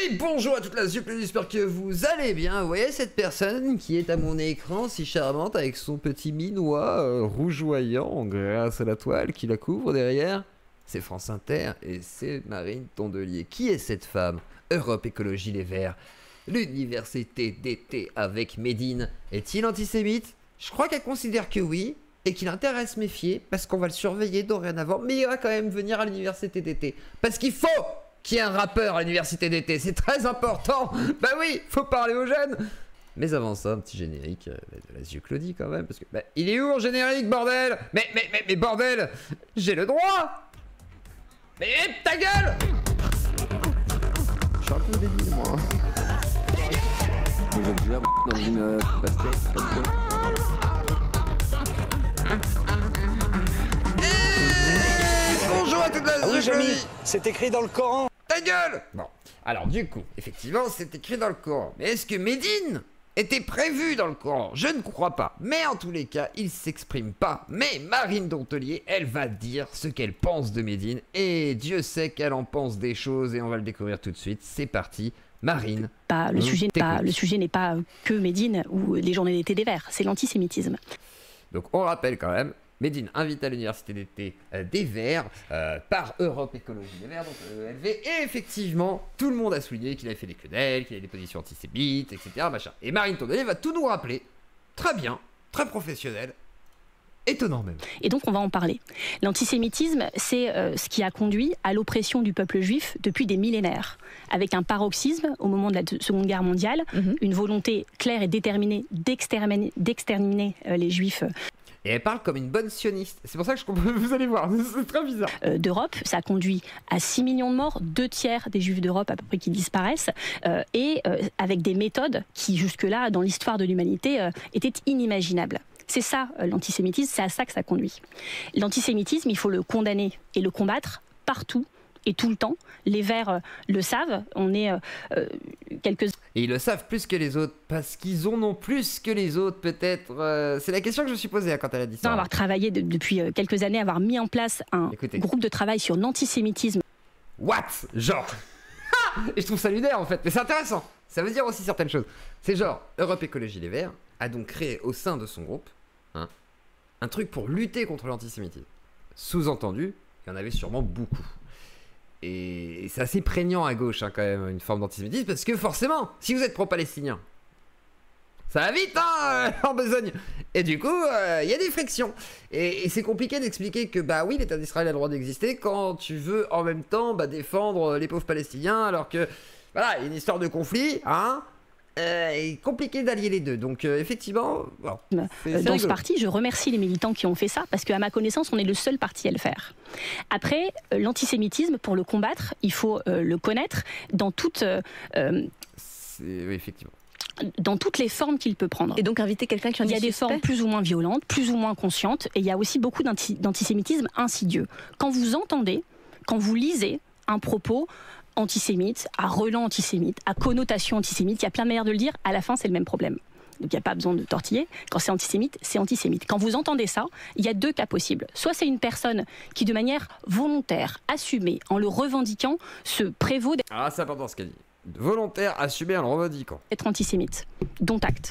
Et bonjour à toute la Zup, j'espère que vous allez bien. Vous voyez cette personne qui est à mon écran si charmante avec son petit minois rougeoyant grâce à la toile qui la couvre derrière? C'est France Inter et c'est Marine Tondelier. Qui est cette femme? Europe Écologie Les Verts. L'université d'été avec Médine. Est-il antisémite? Je crois qu'elle considère que oui et qu'il a intérêt à se méfier parce qu'on va le surveiller dorénavant. Mais il va quand même venir à l'université d'été parce qu'il faut qu'il y ait un rappeur à l'université d'été, c'est très important. Bah oui, faut parler aux jeunes. Mais avant ça, un petit générique de la Zieu Claudie quand même, parce que bah, il est où en générique, bordel? Mais bordel, j'ai le droit. Mais ta gueule. Je suis un peu débile, moi. Vous êtes déjà dans une Bonjour à toute la Ah oui, Zieu Jamy, Claudie. c'est écrit dans le Coran. Ta gueule. Bon, alors du coup, effectivement, c'est écrit dans le Coran. Mais est-ce que Médine était prévu dans le Coran? Je ne crois pas. Mais en tous les cas, il s'exprime pas. Mais Marine Tondelier, elle va dire ce qu'elle pense de Médine. Et Dieu sait qu'elle en pense des choses et on va le découvrir tout de suite. C'est parti, Marine. Le sujet n'est pas que Médine ou les journées d'été des Verts, c'est l'antisémitisme. Donc on rappelle quand même, Médine invite à l'université d'été des Verts par Europe Écologie Les Verts, donc LV, et effectivement, tout le monde a souligné qu'il avait fait des quenelles, qu'il avait des positions antisémites, etc. Machin. Et Marine Tondelier va tout nous rappeler, très bien, très professionnel, étonnant même. Et donc on va en parler. L'antisémitisme, c'est ce qui a conduit à l'oppression du peuple juif depuis des millénaires, avec un paroxysme au moment de la Seconde Guerre mondiale, une volonté claire et déterminée d'exterminer les juifs. Et elle parle comme une bonne sioniste. C'est pour ça que vous allez voir, c'est très bizarre. D'Europe, ça a conduit à 6 millions de morts, 2 tiers des juifs d'Europe à peu près qui disparaissent, et avec des méthodes qui jusque-là, dans l'histoire de l'humanité, étaient inimaginables. C'est ça l'antisémitisme, c'est à ça que ça conduit. L'antisémitisme, il faut le condamner et le combattre partout et tout le temps. Les Verts le savent, on est quelques... Et ils le savent plus que les autres, parce qu'ils en ont plus que les autres, peut-être. C'est la question que je me suis posée quand elle a dit ça. Avoir travaillé depuis quelques années, avoir mis en place un groupe de travail sur l'antisémitisme. What? Genre et je trouve ça lunaire en fait, mais c'est intéressant. Ça veut dire aussi certaines choses. C'est genre, Europe Écologie Les Verts a donc créé au sein de son groupe un truc pour lutter contre l'antisémitisme. Sous-entendu, il y en avait sûrement beaucoup. Et c'est assez prégnant à gauche quand même, une forme d'antisémitisme, parce que forcément, si vous êtes pro-palestinien, ça va vite en besogne. Et du coup, il y a des frictions. Et c'est compliqué d'expliquer que bah oui, l'État d'Israël a le droit d'exister quand tu veux en même temps défendre les pauvres Palestiniens, alors que voilà, il y a une histoire de conflit, est compliqué d'allier les deux. Donc effectivement, bon, dans ce parti, je remercie les militants qui ont fait ça, parce qu'à ma connaissance, on est le seul parti à le faire. Après, l'antisémitisme, pour le combattre, il faut le connaître dans toute... oui, effectivement. Dans toutes les formes qu'il peut prendre. Et donc inviter quelqu'un qui en est suspect. Il y a des formes plus ou moins violentes, plus ou moins conscientes, et il y a aussi beaucoup d'antisémitisme insidieux. Quand vous entendez, quand vous lisez un propos antisémite, à relent antisémite, à connotation antisémite, il y a plein de manières de le dire, à la fin c'est le même problème. Donc il n'y a pas besoin de tortiller. Quand c'est antisémite, c'est antisémite. Quand vous entendez ça, il y a deux cas possibles. Soit c'est une personne qui, de manière volontaire, assumée, en le revendiquant, se prévaut d'être... Ah, c'est important ce qu'elle dit. Volontaire, assumé en le revendiquant. Être antisémite, dont acte.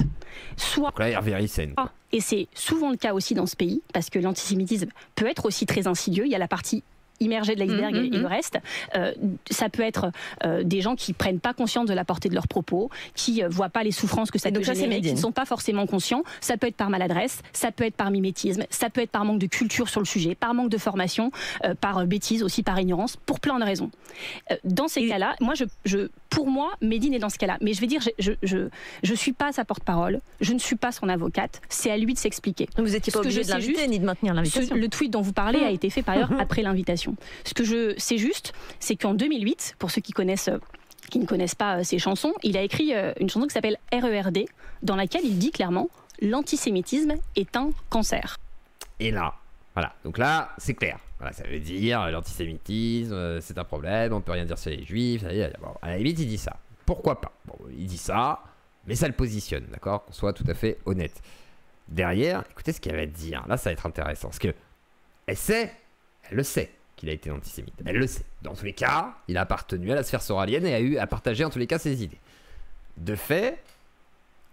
Soit... Donc là, Hervé Ryssen. Et c'est souvent le cas aussi dans ce pays, parce que l'antisémitisme peut être aussi très insidieux. Il y a la partie immergée de l'iceberg et le reste. Ça peut être des gens qui prennent pas conscience de la portée de leurs propos, qui voient pas les souffrances que ça peut générer, qui ne sont pas forcément conscients. Ça peut être par maladresse, ça peut être par mimétisme, ça peut être par manque de culture sur le sujet, par manque de formation, par bêtise, aussi par ignorance, pour plein de raisons. Dans ces cas-là, pour moi, Médine est dans ce cas-là. Mais je vais dire, je suis pas sa porte-parole, je ne suis pas son avocate, c'est à lui de s'expliquer. Vous n'étiez pas obligé de l'inviter ni de maintenir l'invitation. Le tweet dont vous parlez a été fait par ailleurs après l'invitation. Ce que je sais juste, c'est qu'en 2008, pour ceux qui ne connaissent pas ses chansons, il a écrit une chanson qui s'appelle RERD, dans laquelle il dit clairement « L'antisémitisme est un cancer ». Et là, voilà, donc là, c'est clair. Voilà, ça veut dire l'antisémitisme, c'est un problème, on peut rien dire sur les juifs. Bon, à la limite, il dit ça. Pourquoi pas? Bon, il dit ça, mais ça le positionne, d'accord? Qu'on soit tout à fait honnête. Derrière, écoutez ce qu'elle va dire. Là, ça va être intéressant, parce que elle le sait qu'il a été antisémite. Elle le sait. Dans tous les cas, il a appartenu à la sphère soralienne et a partagé en tous les cas ses idées. De fait,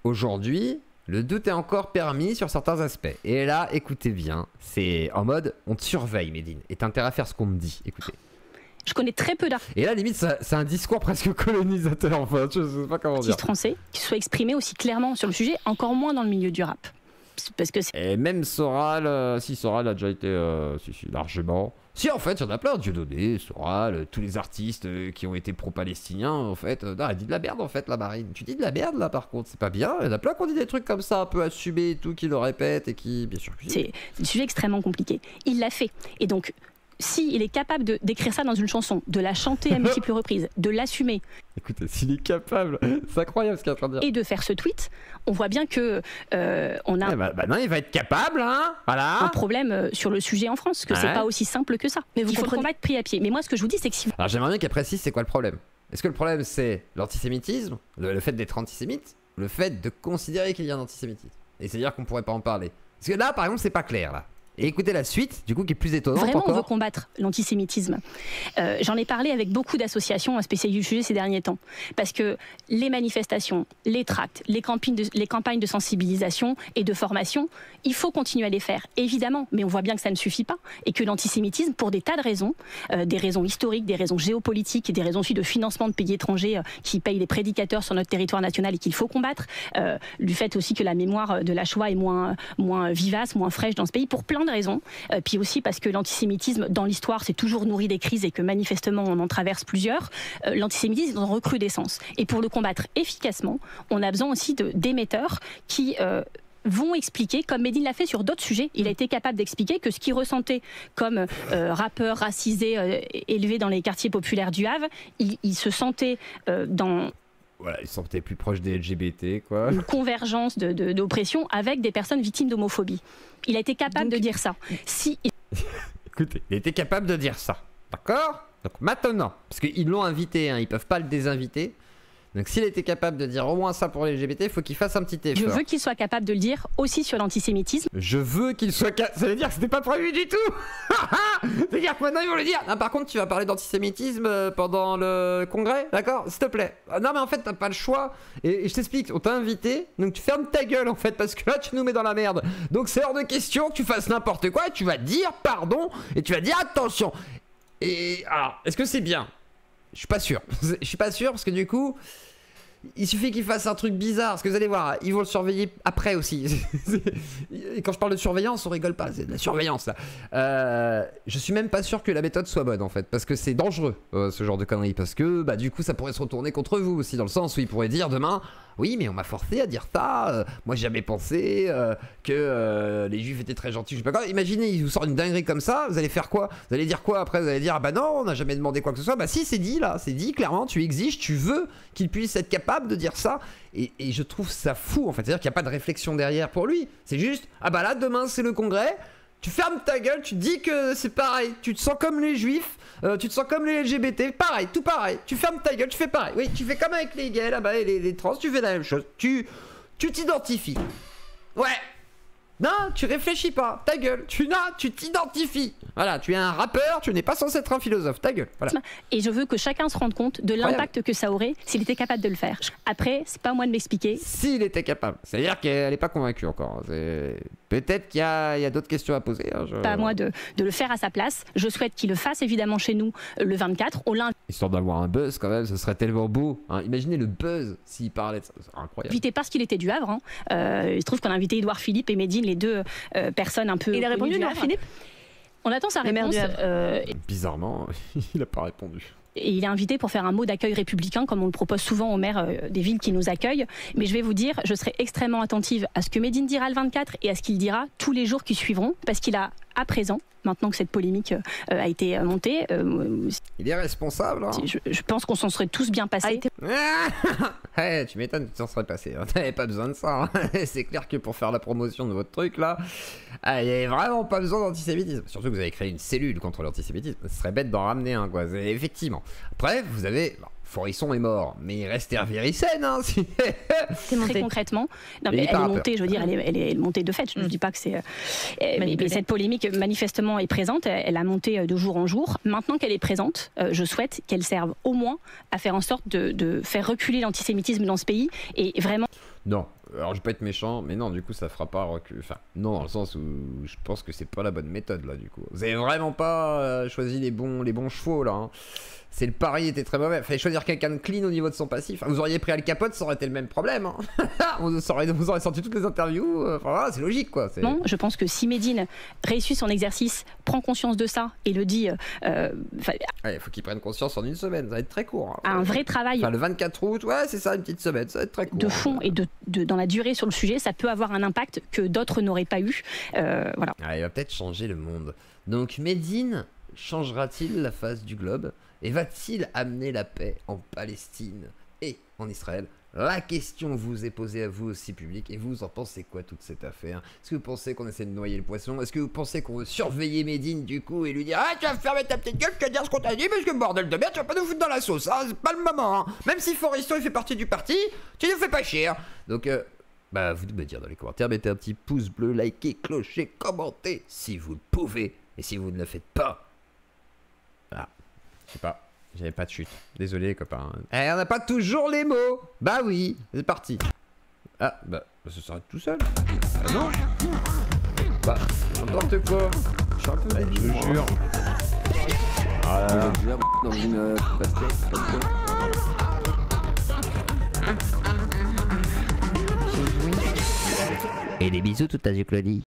aujourd'hui, le doute est encore permis sur certains aspects. Et là, écoutez bien, c'est en mode, on te surveille, Médine, et t'as intérêt à faire ce qu'on me dit. Écoutez. Je connais très peu d'artistes Et là, limite, c'est un discours presque colonisateur, enfin, je sais pas comment dire. français qui soient exprimés aussi clairement sur le sujet, encore moins dans le milieu du rap. Parce que et même Soral, si Soral a déjà été largement. Si en fait, il y en a plein, Dieudonné, Soral, tous les artistes qui ont été pro-palestiniens, en fait. Non, elle dit de la merde en fait, la Marine. Tu dis de la merde là par contre, c'est pas bien. Il y en a plein qui ont dit des trucs comme ça, un peu assumés et tout, qui le répètent et qui, bien sûr. C'est un sujet extrêmement compliqué. Il l'a fait. Et donc, s'il est capable d'écrire ça dans une chanson, de la chanter à multiples reprises, de l'assumer. Écoutez, s'il est capable, c'est incroyable ce qu'il est en train de dire. Et de faire ce tweet, on voit bien que on a non, il va être capable, hein. Voilà. Un problème sur le sujet en France, que c'est pas aussi simple que ça. Mais il faut le combattre pied à pied. Mais moi, ce que je vous dis, c'est que si... Alors j'aimerais bien qu'elle précise c'est quoi le problème. Est-ce que le problème c'est l'antisémitisme, le fait d'être antisémite, ou le fait de considérer qu'il y a un antisémitisme? Et c'est-à-dire qu'on pourrait pas en parler. Parce que là, par exemple, c'est pas clair là. Et écoutez la suite, du coup, qui est plus étonnante Vraiment, encore. on veut combattre l'antisémitisme. J'en ai parlé avec beaucoup d'associations spécialisées du sujet ces derniers temps. Parce que les manifestations, les tracts, les campagnes de sensibilisation et de formation, il faut continuer à les faire, évidemment. Mais on voit bien que ça ne suffit pas. Et que l'antisémitisme, pour des tas de raisons, des raisons historiques, des raisons géopolitiques, et des raisons aussi de financement de pays étrangers qui payent les prédicateurs sur notre territoire national et qu'il faut combattre, du fait aussi que la mémoire de la Shoah est moins vivace, moins fraîche dans ce pays, pour plein de raisons, puis aussi parce que l'antisémitisme dans l'histoire c'est toujours nourri des crises et que manifestement on en traverse plusieurs. L'antisémitisme est en recrudescence et pour le combattre efficacement on a besoin aussi d'émetteurs qui vont expliquer, comme Médine l'a fait sur d'autres sujets, il a été capable d'expliquer que ce qu'il ressentait comme rappeur racisé élevé dans les quartiers populaires du Havre, il se sentait dans... Voilà, ils sont peut-être plus proches des LGBT, quoi. Une convergence d'oppression avec des personnes victimes d'homophobie. Il a été capable de dire ça. Écoutez, il a été capable de dire ça. D'accord? Donc maintenant, parce qu'ils l'ont invité, hein, ils peuvent pas le désinviter. Donc s'il était capable de dire au moins ça pour les LGBT, il faut qu'il fasse un petit effort. Je veux qu'il soit capable de le dire aussi sur l'antisémitisme. Je veux qu'il soit capable... Ça veut dire que c'était pas prévu du tout. C'est-à-dire que maintenant ils vont le dire. Non, par contre tu vas parler d'antisémitisme pendant le congrès, d'accord? S'il te plaît. Non mais en fait t'as pas le choix. Et je t'explique, on t'a invité, donc tu fermes ta gueule en fait, parce que là tu nous mets dans la merde. Donc c'est hors de question que tu fasses n'importe quoi, et tu vas dire pardon, et tu vas dire attention. Et alors, est-ce que c'est bien? Je suis pas sûr. Je suis pas sûr parce que du coup, il suffit qu'il fasse un truc bizarre. Parce que vous allez voir, ils vont le surveiller après aussi. Et quand je parle de surveillance, on rigole pas. C'est de la surveillance là. Je suis même pas sûr que la méthode soit bonne en fait. Parce que c'est dangereux ce genre de conneries. Parce que bah, du coup, ça pourrait se retourner contre vous aussi. Dans le sens où ils pourraient dire demain: oui, mais on m'a forcé à dire ça. Moi, j'ai jamais pensé que les juifs étaient très gentils. Je sais pas quoi. Imaginez, ils vous sortent une dinguerie comme ça. Vous allez faire quoi? Vous allez dire quoi après? Vous allez dire: ah bah non, on n'a jamais demandé quoi que ce soit. Bah si, c'est dit là. C'est dit clairement. Tu exiges, tu veux qu'il puisse être capable de dire ça. Et je trouve ça fou en fait. C'est-à-dire qu'il n'y a pas de réflexion derrière pour lui. C'est juste: ah bah là, demain, c'est le congrès. Tu fermes ta gueule, tu dis que c'est pareil, tu te sens comme les juifs, tu te sens comme les LGBT, pareil, tout pareil, tu fermes ta gueule, tu fais pareil, oui, tu fais comme avec les gays là-bas et les trans, tu fais la même chose, tu t'identifies. Ouais. Non, tu réfléchis pas, ta gueule, tu t'identifies. Voilà, tu es un rappeur, tu n'es pas censé être un philosophe, ta gueule. Voilà. Et je veux que chacun se rende compte de l'impact que ça aurait s'il était capable de le faire. Après, c'est pas à moi de m'expliquer. S'il était capable, c'est-à-dire qu'elle n'est pas convaincue encore. Peut-être qu'il y a d'autres questions à poser. Hein, Pas à moi de le faire à sa place. Je souhaite qu'il le fasse évidemment chez nous le 24. Histoire d'avoir un buzz quand même, ce serait tellement beau. Hein. Imaginez le buzz s'il parlait de ça, c'est incroyable. Invité parce qu'il était du Havre. Hein. Il se trouve qu'on a invité Édouard Philippe et Médine, les deux personnes un peu. Et il a répondu, Édouard Philippe? On attend sa réponse. Bizarrement, il n'a pas répondu. Et il est invité pour faire un mot d'accueil républicain, comme on le propose souvent aux maires des villes qui nous accueillent. Mais je vais vous dire, je serai extrêmement attentive à ce que Médine dira le 24 et à ce qu'il dira tous les jours qui suivront, parce qu'il a, à présent, maintenant que cette polémique a été montée... il est responsable. Hein. Je pense qu'on s'en serait tous bien passés. Hey, tu m'étonnes que tu t'en serais passé. Hein. T'avais pas besoin de ça. Hein. C'est clair que pour faire la promotion de votre truc là, il n'y avait vraiment pas besoin d'antisémitisme. Surtout que vous avez créé une cellule contre l'antisémitisme. Ce serait bête d'en ramener un, quoi. Effectivement. Après, vous avez... Forisson est mort, mais il reste Hervé Ryssen, hein. Très concrètement, non, mais elle est montée, je veux dire, elle est montée de fait. Je ne dis pas que c'est. Mais cette polémique manifestement est présente. Elle a monté de jour en jour. Maintenant qu'elle est présente, je souhaite qu'elle serve au moins à faire en sorte de faire reculer l'antisémitisme dans ce pays et vraiment. Non, alors je vais pas être méchant, mais non, du coup ça fera pas reculer. Enfin, non, dans le sens où je pense que c'est pas la bonne méthode là, du coup. Vous avez vraiment pas choisi les bons chevaux là. Hein. C'est le pari était très mauvais. Fallait choisir quelqu'un de clean au niveau de son passif. Vous auriez pris Al Capote, ça aurait été le même problème. Hein. vous aurez sorti toutes les interviews. Enfin voilà, c'est logique quoi. Non, je pense que si Médine réussit son exercice, prend conscience de ça et le dit. Il faut qu'il prenne conscience en une semaine. Ça va être très court. Hein. Un vrai travail. Enfin, le 24 août, ouais, c'est ça, une petite semaine. Ça va être très court. De fond et dans la durée sur le sujet, ça peut avoir un impact que d'autres n'auraient pas eu. Voilà. Il va peut-être changer le monde. Donc Médine changera-t-il la face du globe? Et va-t-il amener la paix en Palestine et en Israël? La question vous est posée à vous aussi, public, et vous en pensez quoi toute cette affaire? Est-ce que vous pensez qu'on essaie de noyer le poisson? Est-ce que vous pensez qu'on veut surveiller Médine du coup et lui dire: ah, tu vas fermer ta petite gueule, tu vas dire ce qu'on t'a dit, parce que bordel de merde, tu vas pas nous foutre dans la sauce, hein, c'est pas le moment, hein. Même si Forisson il fait partie du parti, tu nous fais pas chier. Donc vous devez dire dans les commentaires, mettez un petit pouce bleu, likez, clocher, commentez si vous le pouvez, et si vous ne le faites pas, je sais pas, j'avais pas de chute. Désolé, copain. On n'a pas toujours les mots. Bah oui, c'est parti. Ah, ça s'arrête tout seul. Ah non. N'importe quoi. Je suis un peu je vous jure. Voilà. Dans une Et des bisous tout à Claudie.